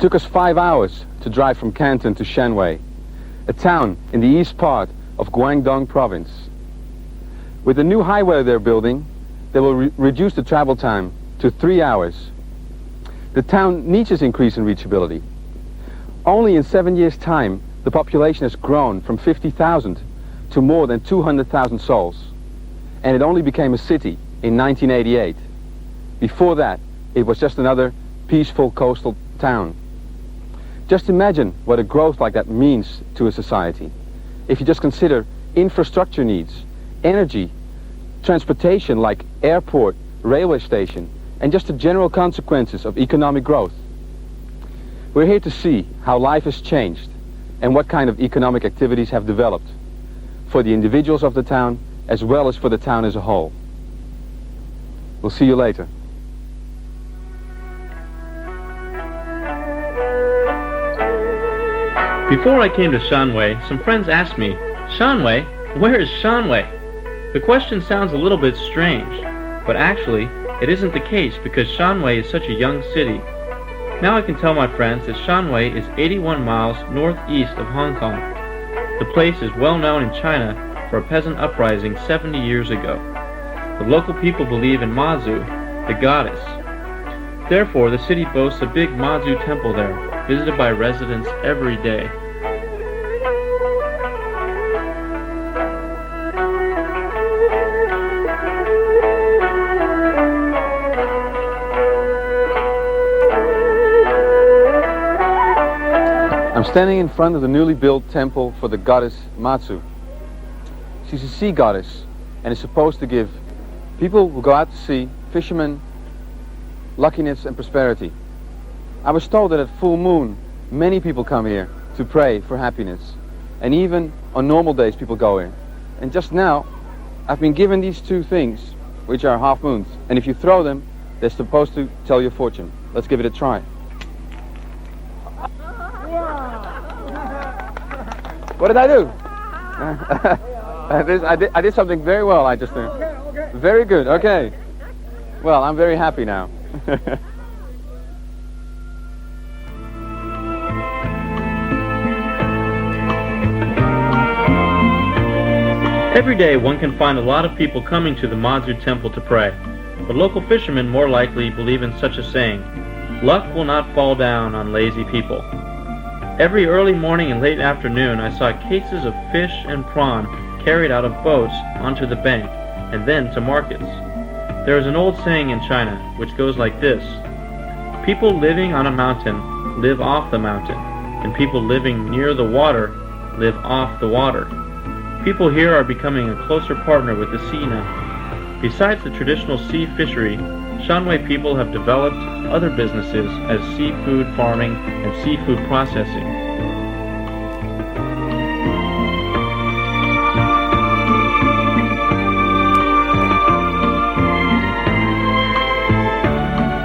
took us 5 hours to drive from Canton to Shanwei, a town in the east part of Guangdong province. With the new highway they're building, they will reduce the travel time to 3 hours. The town needs this increase in reachability. Only in 7 years' time, the population has grown from 50,000 to more than 200,000 souls. And it only became a city in 1988. Before that, it was just another peaceful coastal town. Just imagine what a growth like that means to a society. If you just consider infrastructure needs, energy, transportation like airport, railway station, and just the general consequences of economic growth. We're here to see how life has changed and what kind of economic activities have developed for the individuals of the town as well as for the town as a whole. We'll see you later. Before I came to Shanwei, some friends asked me, "Shanwei? Where is Shanwei?" The question sounds a little bit strange, but actually, it isn't the case because Shanwei is such a young city. Now I can tell my friends that Shanwei is 81 miles northeast of Hong Kong. The place is well known in China for a peasant uprising 70 years ago. The local people believe in Mazu, the goddess. Therefore, the city boasts a big Mazu temple there, visited by residents every day. I'm standing in front of the newly built temple for the goddess Matsu. She's a sea goddess and is supposed to give people who go out to sea, fishermen, luckiness and prosperity. I was told that at full moon many people come here to pray for happiness, and even on normal days people go here. And just now I've been given these two things, which are half moons, and if you throw them they're supposed to tell your fortune. Let's give it a try. What did I do? I did something very well, I just did. Very good, okay. Well, I'm very happy now. Every day one can find a lot of people coming to the Mazu temple to pray, but local fishermen more likely believe in such a saying, "Luck will not fall down on lazy people." Every early morning and late afternoon I saw cases of fish and prawn carried out of boats onto the bank and then to markets. There is an old saying in China which goes like this: "People living on a mountain live off the mountain, and people living near the water live off the water." People here are becoming a closer partner with the sea now. Besides the traditional sea fishery, Shanwei people have developed other businesses as seafood farming and seafood processing.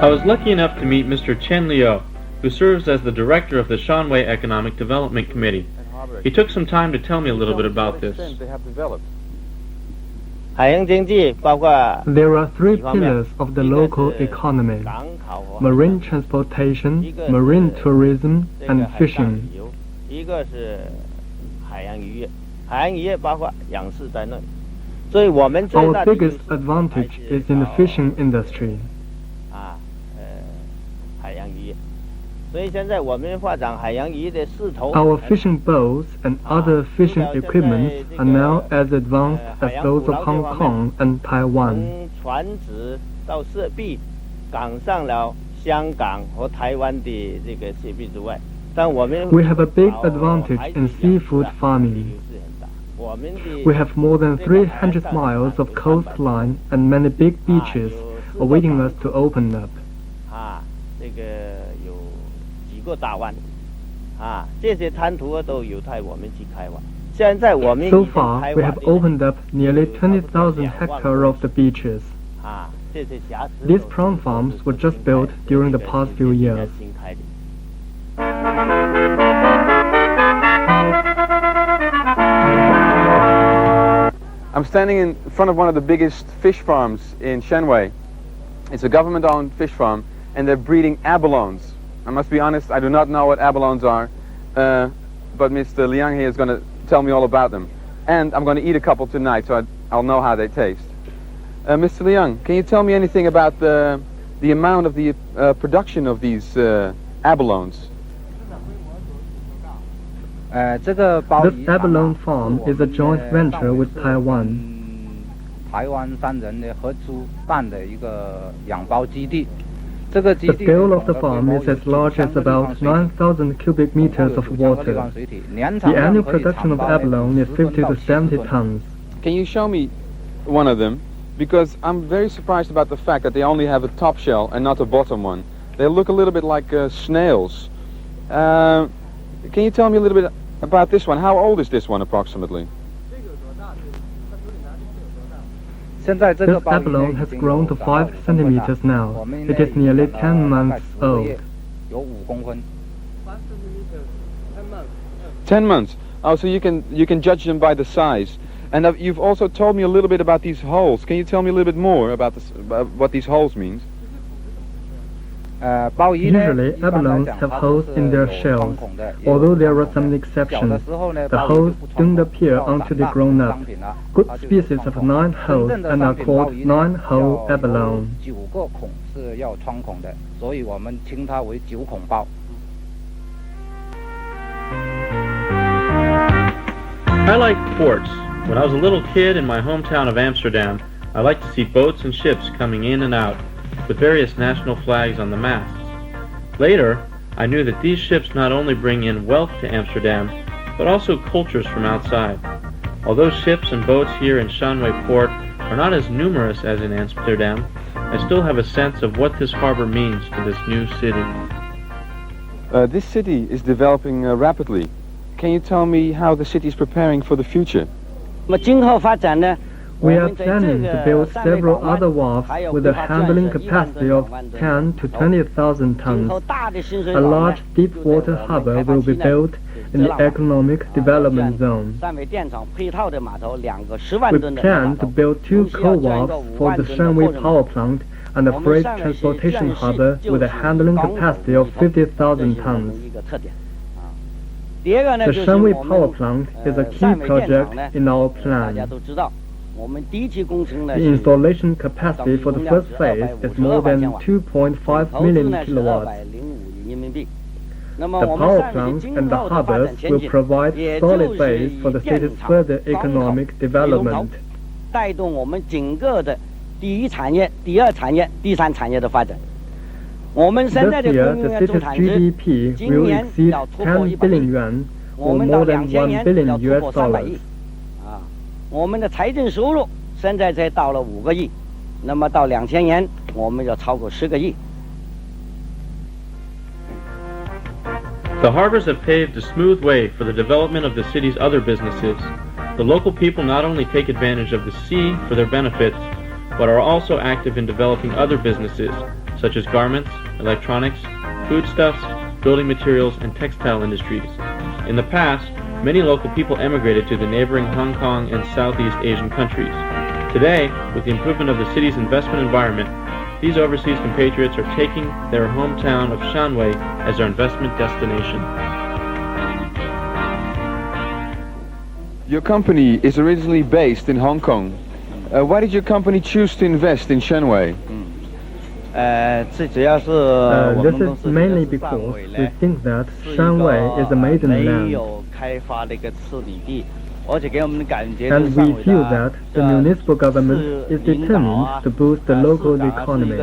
I was lucky enough to meet Mr. Chen Liu, who serves as the director of the Shanwei Economic Development Committee. He took some time to tell me a little bit about this. There are three pillars of the local economy: marine transportation, marine tourism, and fishing. Our biggest advantage is in the fishing industry. Our fishing boats and other fishing equipment are now as advanced as those of Hong Kong and Taiwan. We have a big advantage in seafood farming. We have more than 300 miles of coastline and many big beaches awaiting us to open up. So far, we have opened up nearly 20,000 hectares of the beaches. These prawn farms were just built during the past few years. I'm standing in front of one of the biggest fish farms in Shanwei. It's a government-owned fish farm, and they're breeding abalones. I must be honest, I do not know what abalones are, but Mr. Liang here is going to tell me all about them. And I'm going to eat a couple tonight, so I'll know how they taste. Mr. Liang, can you tell me anything about the amount of the production of these abalones? This abalone farm is a joint venture with Taiwan. The scale of the farm is as large as about 9,000 cubic meters of water. The annual production of abalone is 50 to 70 tons. Can you show me one of them? Because I'm very surprised about the fact that they only have a top shell and not a bottom one. They look a little bit like snails. Can you tell me a little bit about this one? How old is this one approximately? This abalone has grown to 5 centimeters now. It is nearly 10 months old. 10 months. Oh, so you can judge them by the size. And you've also told me a little bit about these holes. Can you tell me a little bit more about what these holes mean? Usually, abalones have holes in their shells, although there are some exceptions. The holes don't appear until they grown up. Good species have 9 holes and are called 9-hole abalone. I like ports. When I was a little kid in my hometown of Amsterdam, I liked to see boats and ships coming in and out, with various national flags on the masts. Later, I knew that these ships not only bring in wealth to Amsterdam, but also cultures from outside. Although ships and boats here in Shanwei Port are not as numerous as in Amsterdam, I still have a sense of what this harbor means to this new city. This city is developing rapidly. Can you tell me how the city is preparing for the future? We are planning to build several other wharfs with a handling capacity of 10 to 20,000 tons. A large deep water harbor will be built in the economic development zone. We plan to build 2 coal wharfs for the Shanwei power plant and a freight transportation harbor with a handling capacity of 50,000 tons. The Shanwei power plant is a key project in our plan. The installation capacity for the first phase is more than 2.5 million kilowatts. The power plant and the harbors will provide solid base for the city's further economic development. This year, the city's GDP will exceed 10 billion yuan, or more than $1 billion US dollars. 我们的财政收入现在才到了5个亿，那么到2000年我们要超过10个亿。 The harbors have paved a smooth way for the development of the city's other businesses. The local people not only take advantage of the sea for their benefits, but are also active in developing other businesses, such as garments, electronics, foodstuffs, building materials, and textile industries. In the past, many local people emigrated to the neighboring Hong Kong and Southeast Asian countries. Today, with the improvement of the city's investment environment, these overseas compatriots are taking their hometown of Shanwei as their investment destination. Your company is originally based in Hong Kong. Why did your company choose to invest in Shanwei? This is mainly because we think that Shanwei is a maiden land. And we feel that the municipal government is determined to boost the local economy.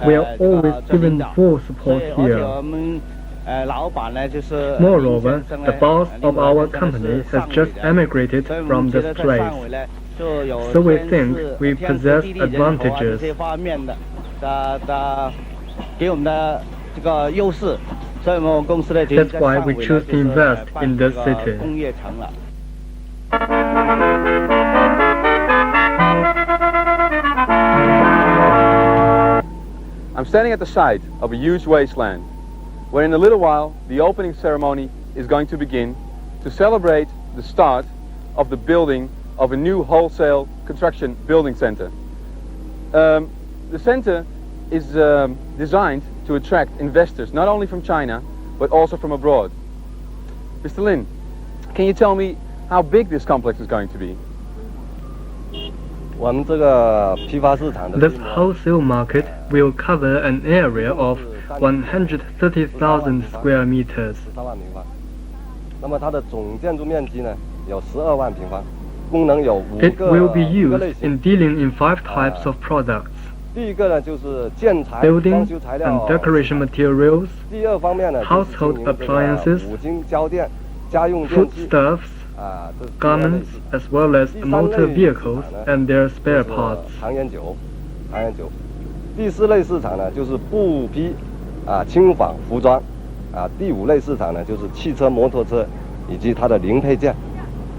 We are always given full support here. Moreover, the boss of our company has just emigrated from this place. So we think we possess advantages. That's why we choose to invest in this city. I'm standing at the site of a huge wasteland, where in a little while the opening ceremony is going to begin to celebrate the start of the building of a new wholesale construction building center. The center is designed to attract investors not only from China but also from abroad. Mr. Lin, can you tell me how big this complex is going to be? 我们这个批发市场的 This wholesale market will cover an area of 130,000 square meters. 13万平方，那么它的总建筑面积呢有12万平方，功能有5 It 个 will be 5个类 used 型。 in dealing in 5 types of products: 第一个呢就是建材、 building 装修材料 and decoration materials, 第二方面呢 household 就是经营这个 appliances, 五金家电、家用电器 foodstuffs, 啊，这是第二类 garments, 型。 as well as 第三 motor 类市 vehicles 场呢 and their 就 spare 是 parts. 糖烟酒。第四类市场呢就是布匹啊、轻纺服装啊。第五类市场呢就是汽车、摩托车以及它的零配件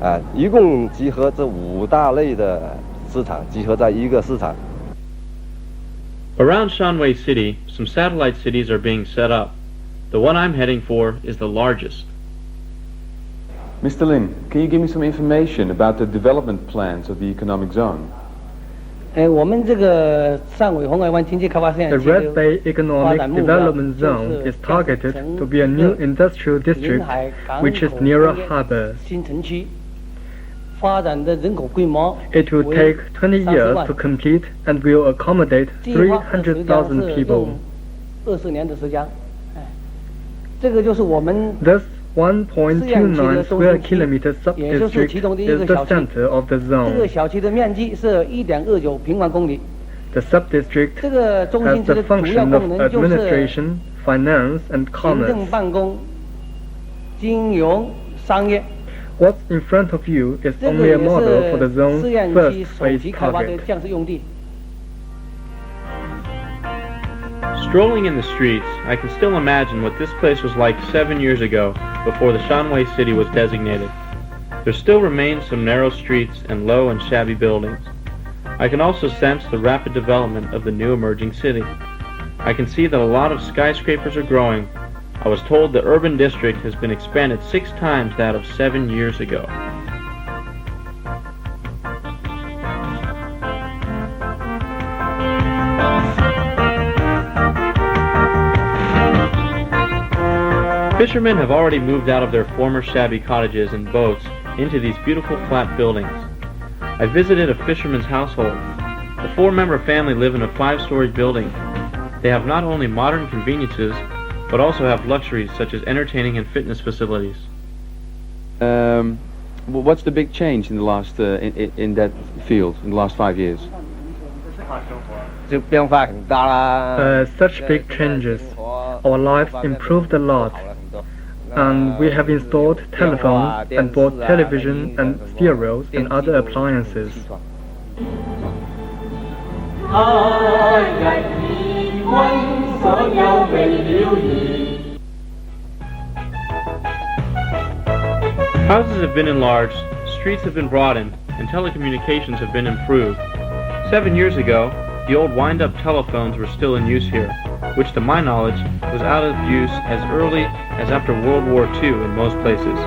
啊。一共集合这5大类的市场集合在一个市场。 Around Shanwei City, some satellite cities are being set up. The one I'm heading for is the largest. Mr. Lin, can you give me some information about the development plans of the economic zone? 我们这个上尾红海湾经济开发试验 The 区 Red Bay 发 Economic 展目标 Development 就 Zone 是 is targeted to be a new industrial 临 district 海港 which is 口 near a 工业 harbor. 新城区，发展的人口规模 It will 为 take 20 30 years 万 to complete and will accommodate 计划的时间 300,000 是 people. 用20年的时间。这个就是我们 This 1.29 square kilometer sub-district is the center of the 这个 zone. 小区的面积是1.29平方公里。 The sub-district 这个中 has 心区 the 的主要 function 功 of 能就是 administration, finance, and 行政 commerce. 办公、金融、商业。 What's in front of you is 这个 only 也 a model for the 是 zone's 试验 first 区首 phase 期开发的 target. 降式用地。 Strolling in the streets, I can still imagine what this place was like 7 years ago, before the Shanwei city was designated. There still remain some narrow streets and low and shabby buildings. I can also sense the rapid development of the new emerging city. I can see that a lot of skyscrapers are growing. I was told the urban district has been expanded 6 times that of 7 years ago. Fishermen have already moved out of their former shabby cottages and boats into these beautiful flat buildings. I visited a fisherman's household. The 4-member family live in a 5-story building. They have not only modern conveniences, but also have luxuries such as entertaining and fitness facilities. What's the big change in the last in that field in the last 5 years? 就变化很大啦。 Such big changes. Our lives improved a lot. And we have installed telephones and bought television and stereos and other appliances. Houses have been enlarged, streets have been broadened, and telecommunications have been improved. 7 years ago, the old wind-up telephones were still in use here, which to my knowledge was out of use as early as after World War II in most places.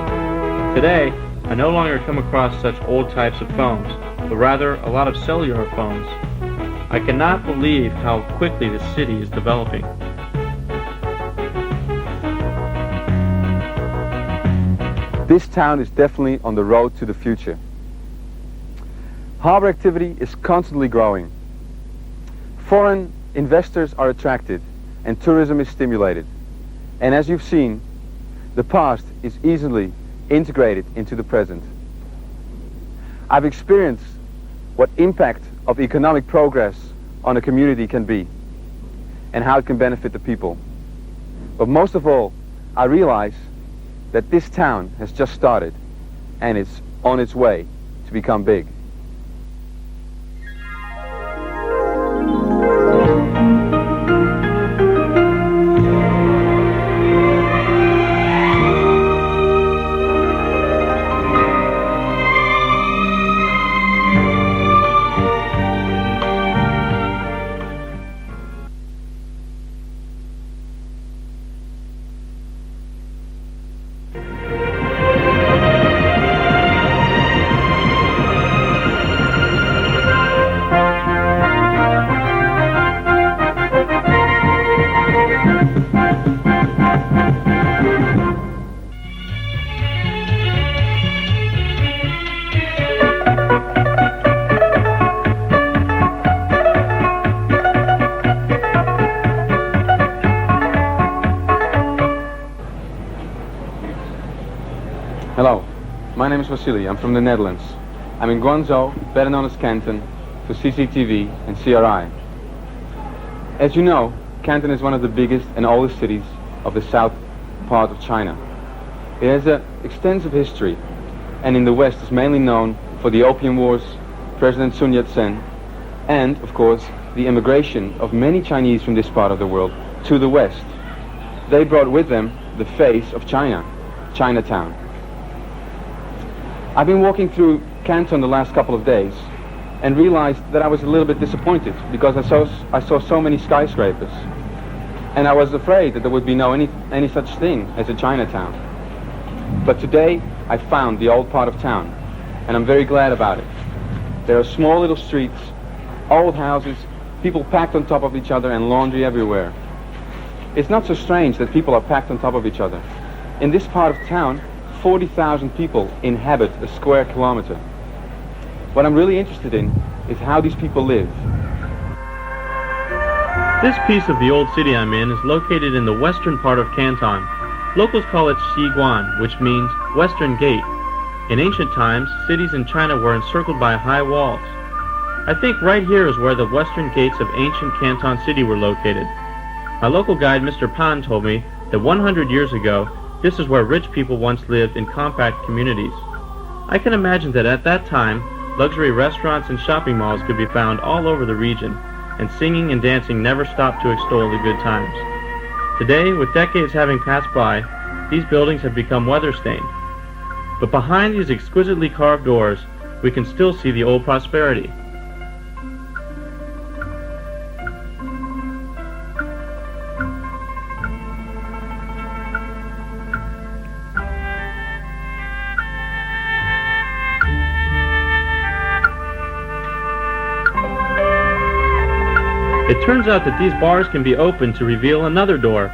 Today, I no longer come across such old types of phones, but rather a lot of cellular phones. I cannot believe how quickly the city is developing. This town is definitely on the road to the future. Harbor activity is constantly growing. Foreign investors are attracted and tourism is stimulated. And as you've seen, the past is easily integrated into the present. I've experienced what impact of economic progress on a community can be and how it can benefit the people. But most of all, I realize that this town has just started and it's on its way to become big. Hello, my name is Vasily. I'm from the Netherlands. I'm in Guangzhou, better known as Canton, for CCTV and CRI. As you know, Canton is one of the biggest and oldest cities of the south part of China. It has an extensive history, and in the West is mainly known for the Opium Wars, President Sun Yat-sen, and, of course, the immigration of many Chinese from this part of the world to the West. They brought with them the face of China, Chinatown. I've been walking through Canton the last couple of days and realized that I was a little bit disappointed because I saw so many skyscrapers, and I was afraid that there would be any such thing as a Chinatown. But today I found the old part of town, and I'm very glad about it. There are small little streets, old houses, people packed on top of each other, and laundry everywhere. It's not so strange that people are packed on top of each other. In this part of town, 40,000 people inhabit a square kilometer. What I'm really interested in is how these people live. This piece of the old city I'm in is located in the western part of Canton. Locals call it Xiguan, which means Western Gate. In ancient times, cities in China were encircled by high walls. I think right here is where the western gates of ancient Canton City were located. My local guide, Mr. Pan, told me that 100 years ago, this is where rich people once lived in compact communities. I can imagine that at that time, luxury restaurants and shopping malls could be found all over the region, and singing and dancing never stopped to extol the good times. Today, with decades having passed by, these buildings have become weather-stained. But behind these exquisitely carved doors, we can still see the old prosperity. It turns out that these bars can be opened to reveal another door.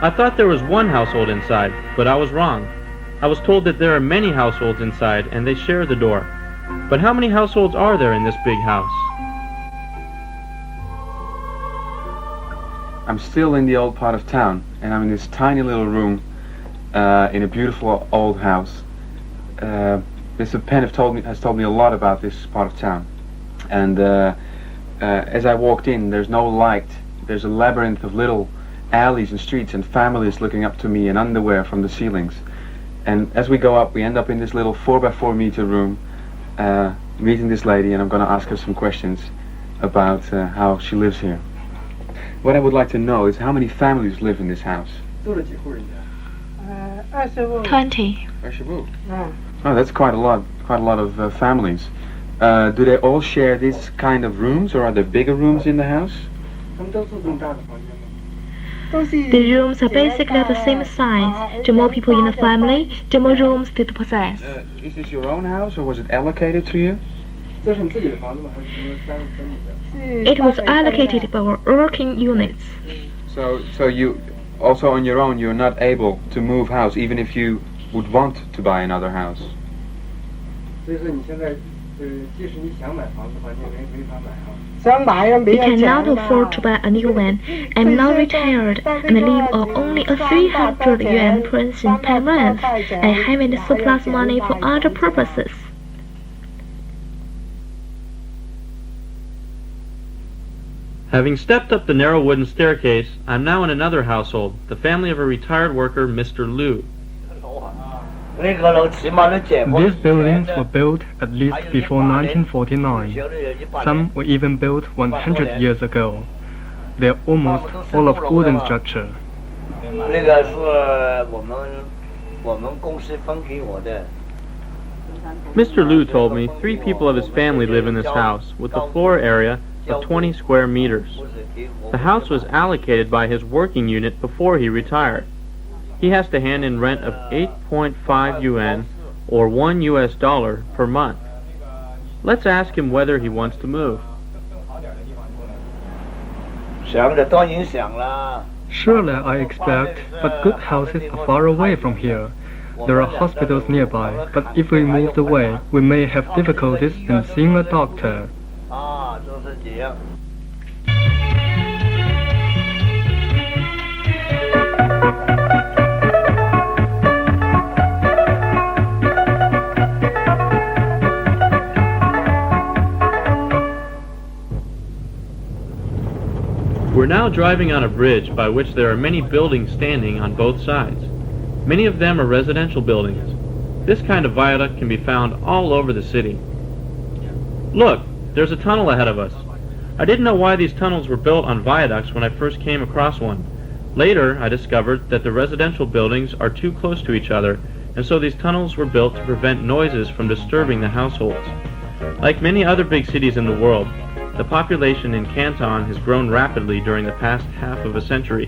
I thought there was one household inside, but I was wrong. I was told that there are many households inside and they share the door. But how many households are there in this big house? I'm still in the old part of town, and I'm in this tiny little room in a beautiful old house. Mr. Penn has told me a lot about this part of town. And as I walked in, there's no light. There's a labyrinth of little alleys and streets and families looking up to me in underwear from the ceilings. And as we go up, we end up in this little 4x4 meter room, meeting this lady, and I'm going to ask her some questions about how she lives here. What I would like to know is how many families live in this house? 20. Oh, that's quite a lot of families. Do they all share this kind of rooms, or are there bigger rooms in the house? The rooms are basically the same size. The more people in the family, the more rooms they possess. Is this your own house, or was it allocated to you? It was allocated by working units. So you also on your own, you're not able to move house, even if you would want to buy another house. We cannot afford to buy a new one. I'm now retired and live on only a 300 yuan pension per month. I haven't surplus money for other purposes. Having stepped up the narrow wooden staircase, I'm now in another household, the family of a retired worker, Mr. Liu. These buildings were built at least before 1949. Some were even built 100 years ago. They're almost all of wooden structure. Mr. Liu told me 3 people of his family live in this house, with a floor area of 20 square meters. The house was allocated by his working unit before he retired. He has to hand in rent of 8.5 yuan, or $1 per month. Let's ask him whether he wants to move. Surely I expect, but good houses are far away from here. There are hospitals nearby, but if we moved away, we may have difficulties in seeing a doctor. now driving on a bridge by which there are many buildings standing on both sides. Many of them are residential buildings. This kind of viaduct can be found all over the city. Look, there's a tunnel ahead of us. I didn't know why these tunnels were built on viaducts when I first came across one. Later, I discovered that the residential buildings are too close to each other, and so these tunnels were built to prevent noises from disturbing the households. Like many other big cities in the world, the population in Canton has grown rapidly during the past half of a century.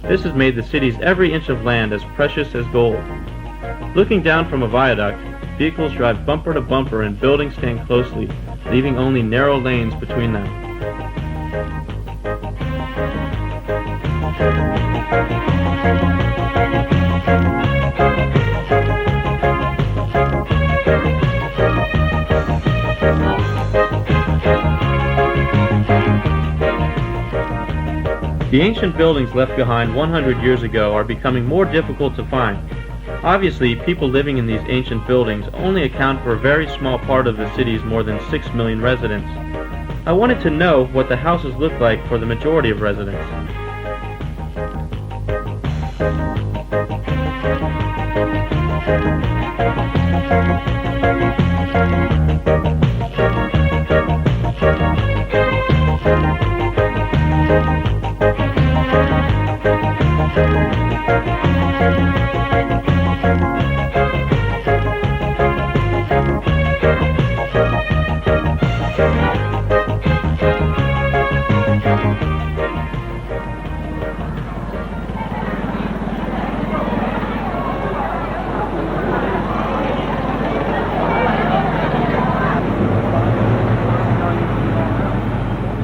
This has made the city's every inch of land as precious as gold. Looking down from a viaduct, vehicles drive bumper to bumper and buildings stand closely, leaving only narrow lanes between them. The ancient buildings left behind 100 years ago are becoming more difficult to find. Obviously, people living in these ancient buildings only account for a very small part of the city's more than 6 million residents. I wanted to know what the houses look like for the majority of residents.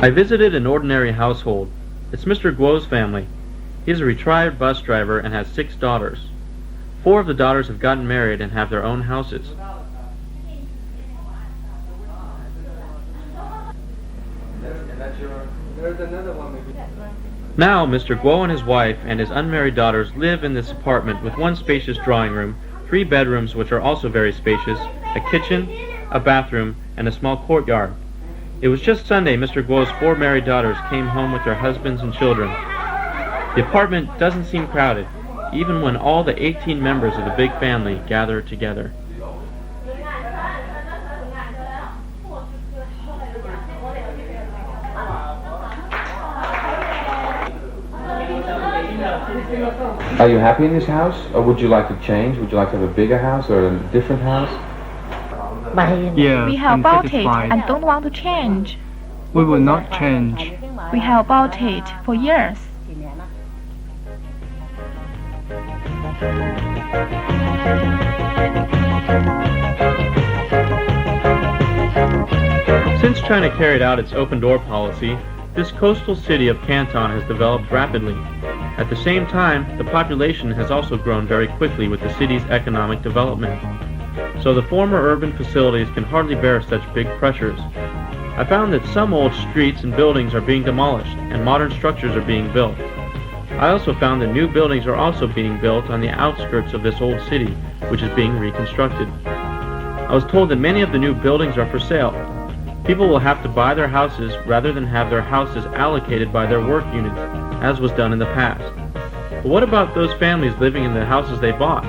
I visited an ordinary household. It's Mr. Guo's family. He is a retired bus driver and has 6 daughters. 4 of the daughters have gotten married and have their own houses. Now, Mr. Guo and his wife and his unmarried daughters live in this apartment with 1 spacious drawing room, 3 bedrooms which are also very spacious, a kitchen, a bathroom, and a small courtyard. It was just Sunday Mr. Guo's 4 married daughters came home with their husbands and children. The apartment doesn't seem crowded, even when all the 18 members of the big family gather together. Are you happy in this house, or would you like to change? Would you like to have a bigger house or a different house? Yeah, We have I'm bought it satisfied. and don't want to change. We will not change. We have bought it for years. Since China carried out its open-door policy, this coastal city of Canton has developed rapidly. At the same time, the population has also grown very quickly with the city's economic development. So the former urban facilities can hardly bear such big pressures. I found that some old streets and buildings are being demolished and modern structures are being built. I also found that new buildings are also being built on the outskirts of this old city, which is being reconstructed. I was told that many of the new buildings are for sale. People will have to buy their houses rather than have their houses allocated by their work units, as was done in the past. But what about those families living in the houses they bought?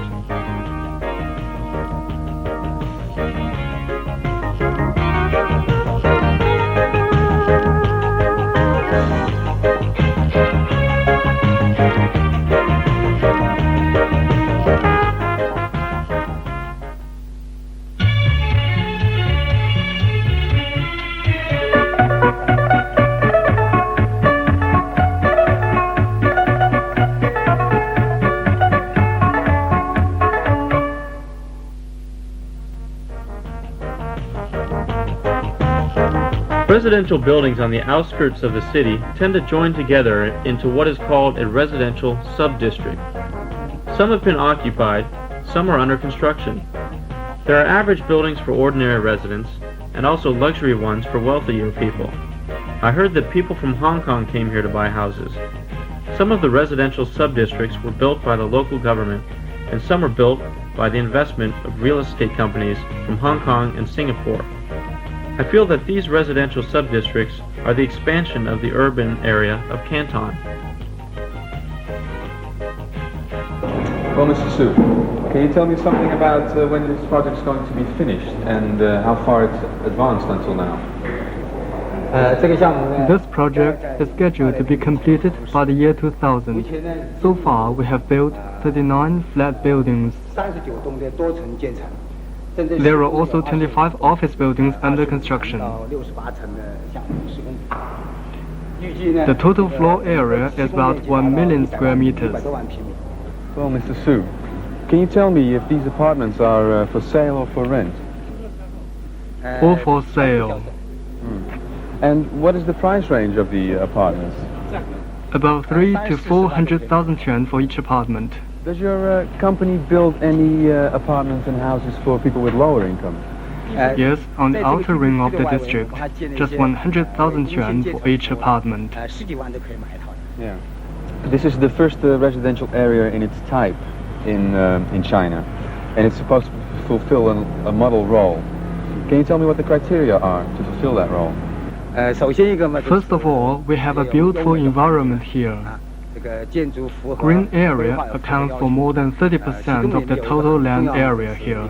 Residential buildings on the outskirts of the city tend to join together into what is called a residential sub-district. Some have been occupied, some are under construction. There are average buildings for ordinary residents, and also luxury ones for wealthier people. I heard that people from Hong Kong came here to buy houses. Some of the residential sub-districts were built by the local government, and some were built by the investment of real estate companies from Hong Kong and Singapore. I feel that these residential subdistricts are the expansion of the urban area of Canton. Well, Mr. Su, can you tell me something about when this project is going to be finished and how far it's advanced until now? This project is scheduled to be completed by the year 2000. So far, we have built 39 flat buildings. There are also 25 office buildings under construction. The total floor area is about 1 million square meters. Well, Mr. Su, can you tell me if these apartments are for sale or for rent? All for sale. And what is the price range of the apartments? About 300,000 to 400,000 yuan for each apartment. Does your company build any apartments and houses for people with lower income? Yes, on the outer ring of the district, just 100,000 yuan for each apartment. Yeah. This is the first residential area in its type in China, and it's supposed to fulfill a model role. Can you tell me what the criteria are to fulfill that role? First of all, we have a beautiful environment here. Green area accounts for more than 30% of the total land area here.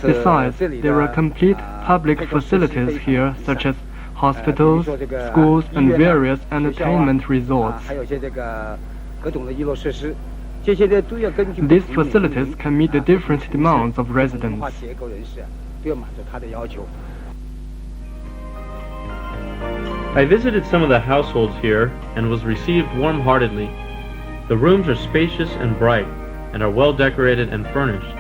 Besides, there are complete public facilities here, such as hospitals, schools, and various entertainment resorts. These facilities can meet the different demands of residents. I visited some of the households here and was received warm-heartedly. The rooms are spacious and bright and are well decorated and furnished.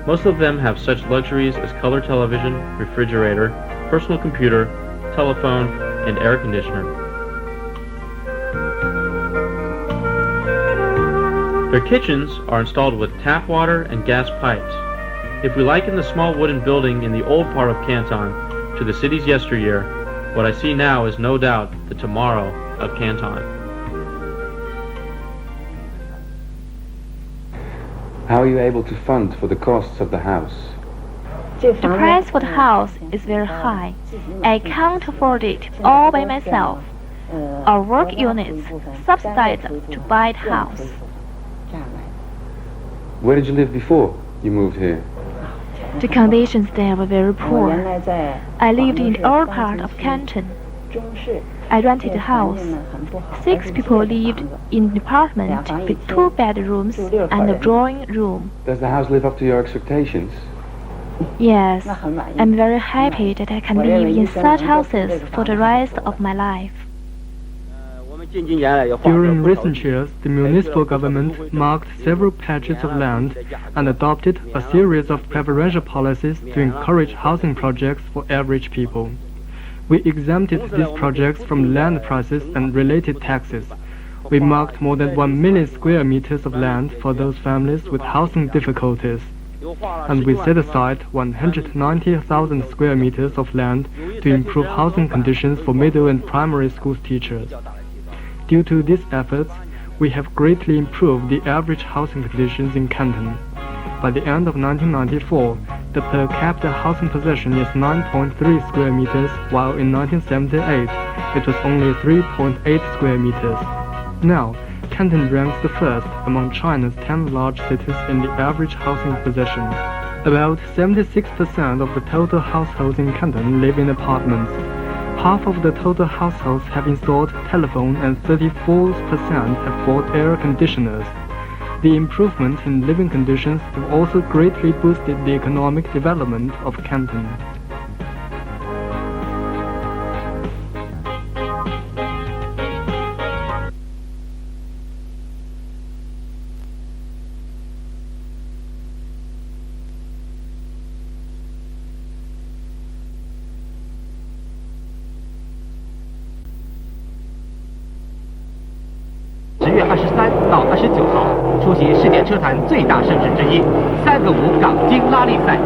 Most of them have such luxuries as color television, refrigerator, personal computer, telephone, and air conditioner. Their kitchens are installed with tap water and gas pipes. If we liken the small wooden building in the old part of Canton to the city's yesteryear, what I see now is no doubt the tomorrow of Canton. How are you able to fund for the costs of the house? The price for the house is very high. I can't afford it all by myself. Our work units subsidize to buy the house. Where did you live before you moved here? The conditions there were very poor. I lived in the old part of Canton. I rented a house. 6 people lived in an apartment with 2 bedrooms and a drawing room. Does the house live up to your expectations? Yes, I'm very happy that I can live in such houses for the rest of my life. During recent years, the municipal government marked several patches of land and adopted a series of preferential policies to encourage housing projects for average people. We exempted these projects from land prices and related taxes. We marked more than 1 million square meters of land for those families with housing difficulties. And we set aside 190,000 square meters of land to improve housing conditions for middle and primary school teachers. Due to these efforts, we have greatly improved the average housing conditions in Canton. By the end of 1994, the per capita housing possession is 9.3 square meters, while in 1978, it was only 3.8 square meters. Now, Canton ranks the first among China's 10 large cities in the average housing possession. About 76% of the total households in Canton live in apartments. Half of the total households have installed telephone and 34% have bought air conditioners. The improvement in living conditions have also greatly boosted the economic development of Canton.10月23到29号，出席世界车坛最大盛事之一——3×5港京拉力赛。